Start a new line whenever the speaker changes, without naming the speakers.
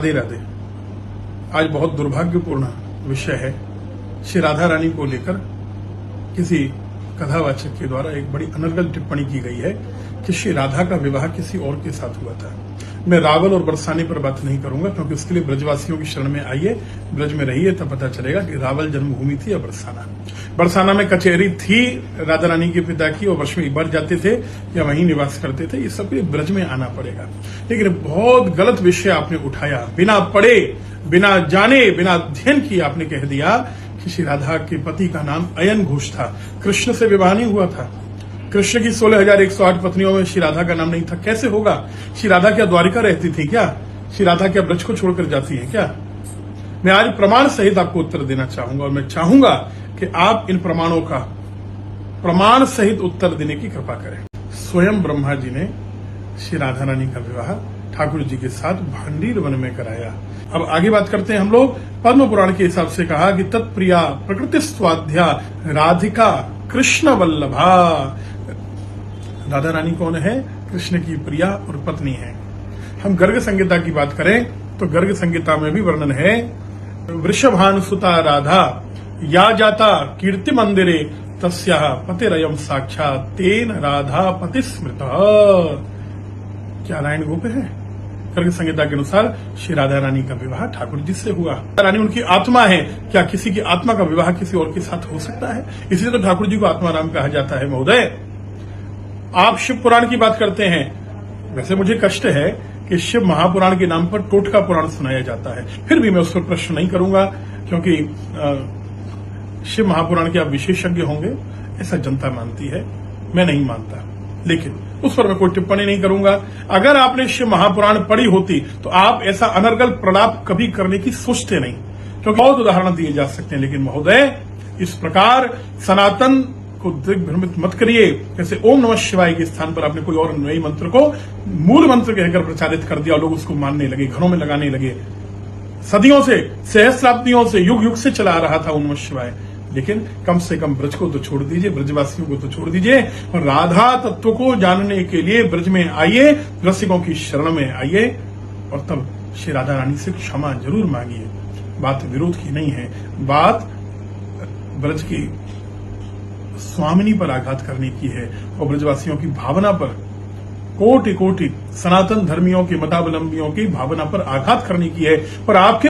राधे राधे। आज बहुत दुर्भाग्यपूर्ण विषय है। श्री राधा रानी को लेकर किसी कथावाचक के द्वारा एक बड़ी अनर्गल टिप्पणी की गई है कि श्री राधा का विवाह किसी और के साथ हुआ था। मैं रावल और बरसाने पर बात नहीं करूंगा, क्योंकि उसके लिए ब्रजवासियों की शरण में आइए, ब्रज में रहिए, तब पता चलेगा कि रावल जन्मभूमि थी या बरसाना। बरसाना में कचहरी थी राधा रानी के पिता की, और वर्ष में एक बार जाते थे या वहीं निवास करते थे। ये सब ब्रज में आना पड़ेगा। लेकिन बहुत गलत विषय आपने उठाया, बिना पढ़े, बिना जाने, बिना अध्ययन किए आपने कह दिया कि श्री राधा के पति का नाम अयन घोष था। कृष्ण से विवाह नहीं हुआ था। कृष्ण की 16,108 पत्नियों में श्री राधा का नाम नहीं था। कैसे होगा? श्री राधा क्या द्वारिका रहती थी क्या? श्री राधा क्या ब्रज को छोड़कर जाती है क्या? मैं आज प्रमाण सहित आपको उत्तर देना चाहूंगा, और मैं चाहूंगा कि आप इन प्रमाणों का प्रमाण सहित उत्तर देने की कृपा करें। स्वयं ब्रह्मा जी ने श्री राधा रानी का विवाह ठाकुर जी के साथ भांडीर वन में कराया। अब आगे बात करते हैं हम लोग। पद्म पुराण के हिसाब से कहा कि तत्प्रिया प्रकृति स्वाध्या राधिका कृष्ण वल्लभा। राधा रानी कौन है? कृष्ण की प्रिया और पत्नी है। हम गर्ग संहिता की बात करें तो गर्ग संहिता में भी वर्णन है, वृषभानुसुता राधा या जाता कीर्ति मंदिरे तस्याः पतिरयम् साक्षात् तेन राधा पति स्मृतः। क्या लाइन गोप है? गर्ग संहिता के अनुसार श्री राधा रानी का विवाह ठाकुर जी से हुआ। रानी उनकी आत्मा है। क्या किसी की आत्मा का विवाह किसी और के साथ हो सकता है? इसलिए तो ठाकुर जी को आत्माराम कहा जाता है। महोदय, आप शिव पुराण की बात करते हैं। वैसे मुझे कष्ट है कि शिव महापुराण के नाम पर टोटका पुराण सुनाया जाता है। फिर भी मैं उस पर प्रश्न नहीं करूंगा, क्योंकि शिव महापुराण के आप विशेषज्ञ होंगे, ऐसा जनता मानती है, मैं नहीं मानता। लेकिन उस पर मैं कोई टिप्पणी नहीं करूंगा। अगर आपने शिव महापुराण पढ़ी होती तो आप ऐसा अनर्गल प्रलाप कभी करने की सोचते नहीं, क्योंकि बहुत उदाहरण दिए जा सकते हैं। लेकिन महोदय, इस प्रकार सनातन को दिग्भ्रमित मत करिए। जैसे ओम नमः शिवाय के स्थान पर आपने कोई और नए मंत्र को मूल मंत्र कहकर प्रचारित कर दिया, लोग उसको मानने लगे, घरों में लगाने लगे। सदियों से, सहस्राब्दियों से, युग युग से चला आ रहा था ओम नमः शिवाय। लेकिन कम से कम ब्रज को तो छोड़ दीजिए, ब्रजवासियों को तो छोड़ दीजिए, और राधा तत्व को जानने के लिए ब्रज में आइए, रसिकों की शरण में आइए, और तब श्री राधा रानी से क्षमा जरूर मांगिए। बात विरोध की नहीं है, बात ब्रज की स्वामिनी पर आघात करने की है, और ब्रजवासियों की भावना पर, कोटि कोटि सनातन धर्मियों के मतावलंबियों की भावना पर आघात करने की है। और आपके